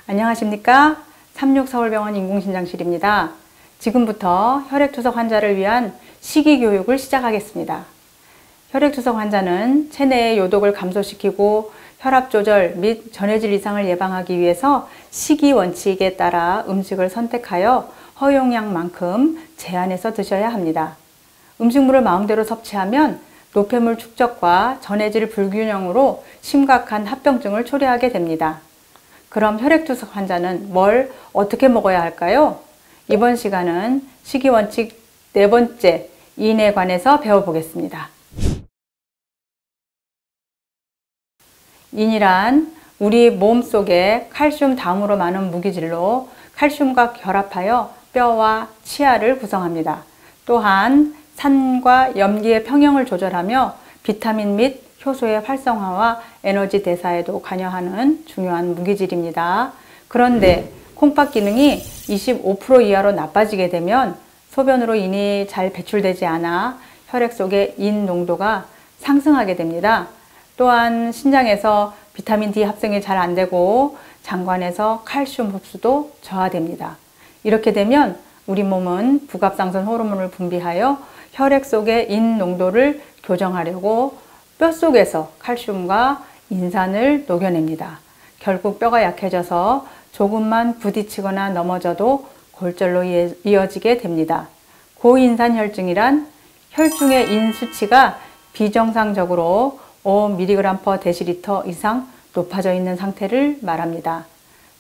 안녕하십니까? 36서울병원 인공심장실입니다. 지금부터 혈액투석 환자를 위한 식이교육을 시작하겠습니다. 혈액투석 환자는 체내의 요독을 감소시키고 혈압 조절 및 전해질 이상을 예방하기 위해서 식이 원칙에 따라 음식을 선택하여 허용량만큼 제한해서 드셔야 합니다. 음식물을 마음대로 섭취하면 노폐물 축적과 전해질 불균형으로 심각한 합병증을 초래하게 됩니다. 그럼 혈액투석 환자는 뭘 어떻게 먹어야 할까요? 이번 시간은 식이원칙 4번째 인에 관해서 배워보겠습니다. 인이란 우리 몸 속에 칼슘 다음으로 많은 무기질로 칼슘과 결합하여 뼈와 치아를 구성합니다. 또한 산과 염기의 평형을 조절하며 비타민 및 효소의 활성화와 에너지 대사에도 관여하는 중요한 무기질입니다. 그런데 콩팥 기능이 25% 이하로 나빠지게 되면 소변으로 인이 잘 배출되지 않아 혈액 속의 인 농도가 상승하게 됩니다. 또한 신장에서 비타민 D 합성이 잘 안 되고 장관에서 칼슘 흡수도 저하됩니다. 이렇게 되면 우리 몸은 부갑상선 호르몬을 분비하여 혈액 속의 인 농도를 교정하려고 뼛속에서 칼슘과 인산을 녹여냅니다. 결국 뼈가 약해져서 조금만 부딪히거나 넘어져도 골절로 이어지게 됩니다. 고인산혈증이란 혈중의 인 수치가 비정상적으로 5mg/dL 이상 높아져 있는 상태를 말합니다.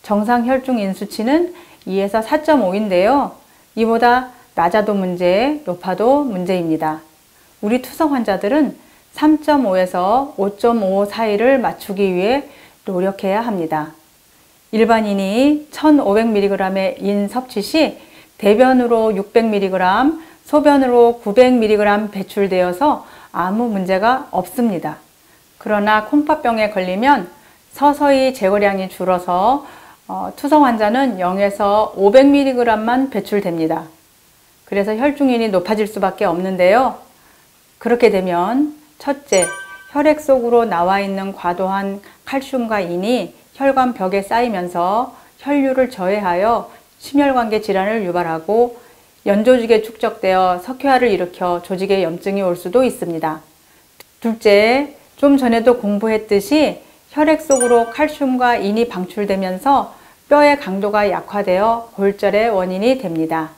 정상 혈중 인 수치는 2에서 4.5인데요. 이보다 낮아도 문제, 높아도 문제입니다. 우리 투석 환자들은 3.5에서 5.5 사이를 맞추기 위해 노력해야 합니다. 일반인이 1500mg의 인 섭취 시 대변으로 600mg, 소변으로 900mg 배출되어서 아무 문제가 없습니다. 그러나 콩팥병에 걸리면 서서히 제거량이 줄어서 투석 환자는 0에서 500mg만 배출됩니다. 그래서 혈중인이 높아질 수밖에 없는데요. 그렇게 되면 첫째, 혈액 속으로 나와 있는 과도한 칼슘과 인이 혈관 벽에 쌓이면서 혈류를 저해하여 심혈관계 질환을 유발하고 연조직에 축적되어 석회화를 일으켜 조직에 염증이 올 수도 있습니다. 둘째, 좀 전에도 공부했듯이 혈액 속으로 칼슘과 인이 방출되면서 뼈의 강도가 약화되어 골절의 원인이 됩니다.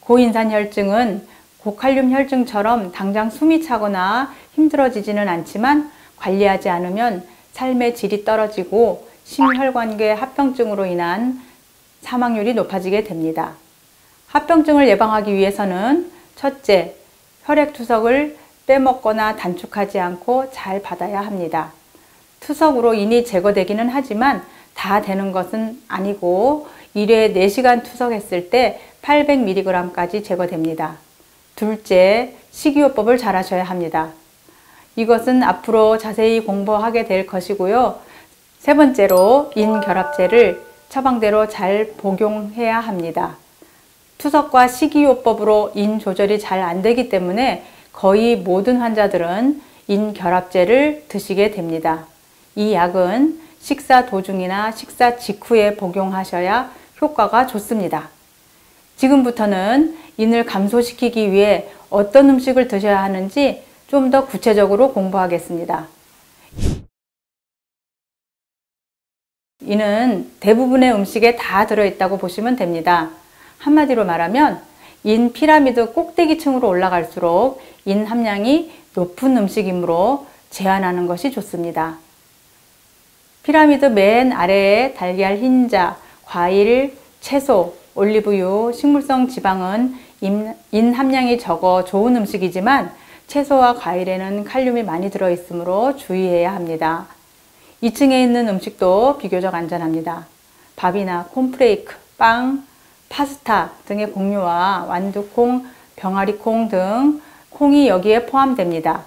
고인산혈증은 고칼륨 혈증처럼 당장 숨이 차거나 힘들어지지는 않지만 관리하지 않으면 삶의 질이 떨어지고 심혈관계 합병증으로 인한 사망률이 높아지게 됩니다. 합병증을 예방하기 위해서는 첫째, 혈액투석을 빼먹거나 단축하지 않고 잘 받아야 합니다. 투석으로 인이 제거되기는 하지만 다 되는 것은 아니고 1회 4시간 투석했을 때 800mg까지 제거됩니다. 둘째, 식이요법을 잘 하셔야 합니다. 이것은 앞으로 자세히 공부하게 될 것이고요. 세 번째로 인결합제를 처방대로 잘 복용해야 합니다. 투석과 식이요법으로 인 조절이 잘 안 되기 때문에 거의 모든 환자들은 인결합제를 드시게 됩니다. 이 약은 식사 도중이나 식사 직후에 복용하셔야 효과가 좋습니다. 지금부터는 인을 감소시키기 위해 어떤 음식을 드셔야 하는지 좀 더 구체적으로 공부하겠습니다. 인은 대부분의 음식에 다 들어있다고 보시면 됩니다. 한마디로 말하면 인 피라미드 꼭대기층으로 올라갈수록 인 함량이 높은 음식이므로 제한하는 것이 좋습니다. 피라미드 맨 아래에 달걀 흰자, 과일, 채소, 올리브유, 식물성 지방은 인 함량이 적어 좋은 음식이지만 채소와 과일에는 칼륨이 많이 들어있으므로 주의해야 합니다. 2층에 있는 음식도 비교적 안전합니다. 밥이나 콘프레이크, 빵, 파스타 등의 곡류와 완두콩, 병아리콩 등 콩이 여기에 포함됩니다.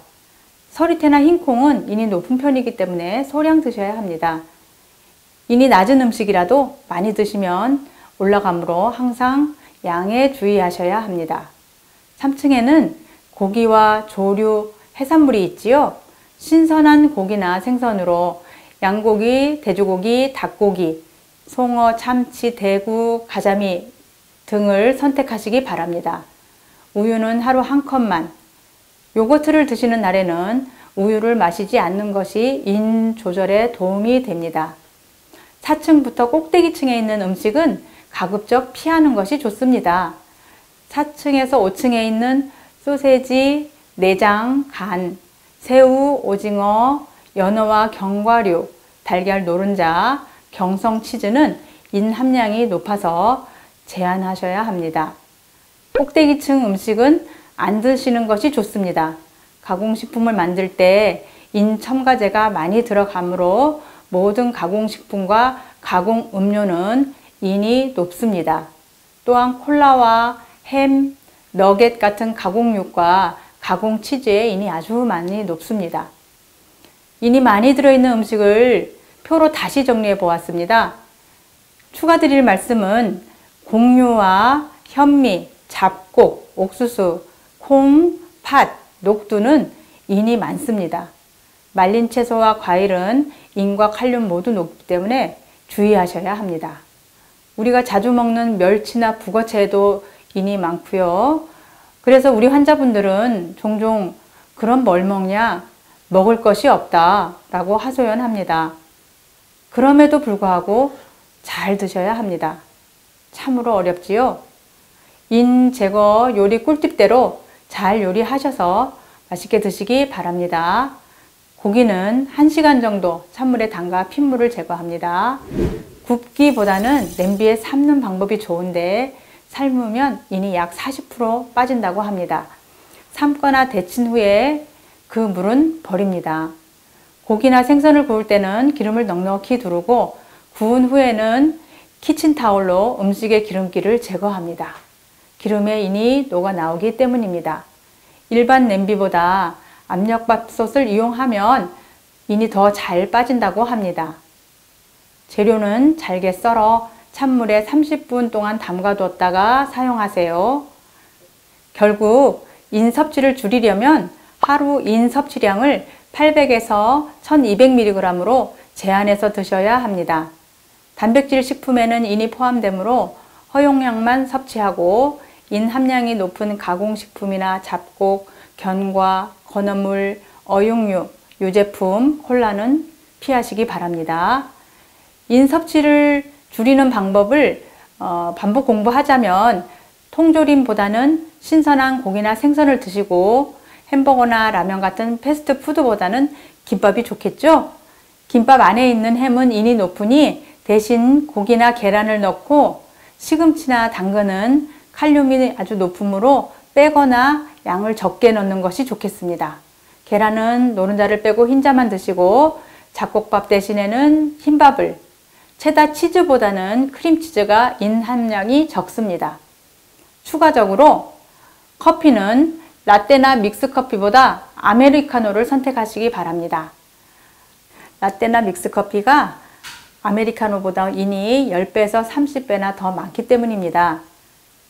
서리태나 흰콩은 인이 높은 편이기 때문에 소량 드셔야 합니다. 인이 낮은 음식이라도 많이 드시면 올라가므로 항상 양에 주의하셔야 합니다. 3층에는 고기와 조류, 해산물이 있지요. 신선한 고기나 생선으로 양고기, 돼지고기, 닭고기, 송어, 참치, 대구, 가자미 등을 선택하시기 바랍니다. 우유는 하루 한 컵만. 요거트를 드시는 날에는 우유를 마시지 않는 것이 인 조절에 도움이 됩니다. 4층부터 꼭대기층에 있는 음식은 가급적 피하는 것이 좋습니다. 4층에서 5층에 있는 소세지, 내장, 간, 새우, 오징어, 연어와 견과류, 달걀 노른자, 경성 치즈는 인 함량이 높아서 제한하셔야 합니다. 꼭대기층 음식은 안 드시는 것이 좋습니다. 가공식품을 만들 때 인 첨가제가 많이 들어가므로 모든 가공식품과 가공음료는 인이 높습니다. 또한 콜라와 햄, 너겟 같은 가공육과 가공치즈의 인이 아주 많이 높습니다. 인이 많이 들어있는 음식을 표로 다시 정리해 보았습니다. 추가드릴 말씀은 곡류와 현미, 잡곡, 옥수수, 콩, 팥, 녹두는 인이 많습니다. 말린 채소와 과일은 인과 칼륨 모두 높기 때문에 주의하셔야 합니다. 우리가 자주 먹는 멸치나 북어채에도 인이 많고요. 그래서 우리 환자분들은 종종 그럼 뭘 먹냐? 먹을 것이 없다 라고 하소연합니다. 그럼에도 불구하고 잘 드셔야 합니다. 참으로 어렵지요? 인 제거 요리 꿀팁대로 잘 요리하셔서 맛있게 드시기 바랍니다. 고기는 1시간 정도 찬물에 담가 핏물을 제거합니다. 굽기보다는 냄비에 삶는 방법이 좋은데 삶으면 인이 약 40% 빠진다고 합니다. 삶거나 데친 후에 그 물은 버립니다. 고기나 생선을 구울 때는 기름을 넉넉히 두르고 구운 후에는 키친타올로 음식의 기름기를 제거합니다. 기름에 인이 녹아 나오기 때문입니다. 일반 냄비보다 압력밥솥을 이용하면 인이 더 잘 빠진다고 합니다. 재료는 잘게 썰어 찬물에 30분 동안 담가두었다가 사용하세요. 결국 인 섭취를 줄이려면 하루 인 섭취량을 800에서 1200mg으로 제한해서 드셔야 합니다. 단백질 식품에는 인이 포함되므로 허용량만 섭취하고 인 함량이 높은 가공식품이나 잡곡, 견과, 건어물, 어육류, 유제품, 콜라는 피하시기 바랍니다. 인 섭취를 줄이는 방법을 반복 공부하자면 통조림보다는 신선한 고기나 생선을 드시고 햄버거나 라면 같은 패스트푸드보다는 김밥이 좋겠죠? 김밥 안에 있는 햄은 인이 높으니 대신 고기나 계란을 넣고 시금치나 당근은 칼륨이 아주 높으므로 빼거나 양을 적게 넣는 것이 좋겠습니다. 계란은 노른자를 빼고 흰자만 드시고 잡곡밥 대신에는 흰밥을, 체다 치즈보다는 크림치즈가 인 함량이 적습니다. 추가적으로 커피는 라떼나 믹스커피보다 아메리카노를 선택하시기 바랍니다. 라떼나 믹스커피가 아메리카노보다 인이 10배에서 30배나 더 많기 때문입니다.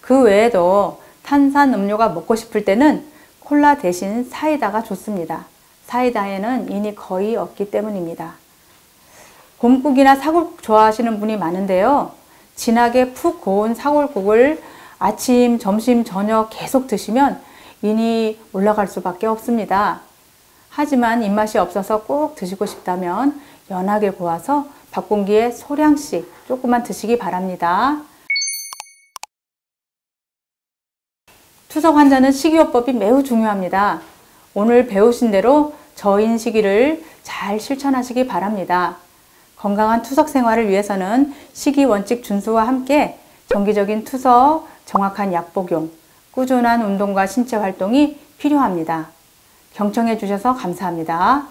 그 외에도 탄산 음료가 먹고 싶을 때는 콜라 대신 사이다가 좋습니다. 사이다에는 인이 거의 없기 때문입니다. 곰국이나 사골국 좋아하시는 분이 많은데요. 진하게 푹 고운 사골국을 아침, 점심, 저녁 계속 드시면 인이 올라갈 수밖에 없습니다. 하지만 입맛이 없어서 꼭 드시고 싶다면 연하게 고아서 밥 공기에 소량씩 조금만 드시기 바랍니다. 투석 환자는 식이요법이 매우 중요합니다. 오늘 배우신 대로 저인 식이를 잘 실천하시기 바랍니다. 건강한 투석 생활을 위해서는 식이 원칙 준수와 함께 정기적인 투석, 정확한 약 복용, 꾸준한 운동과 신체 활동이 필요합니다. 경청해 주셔서 감사합니다.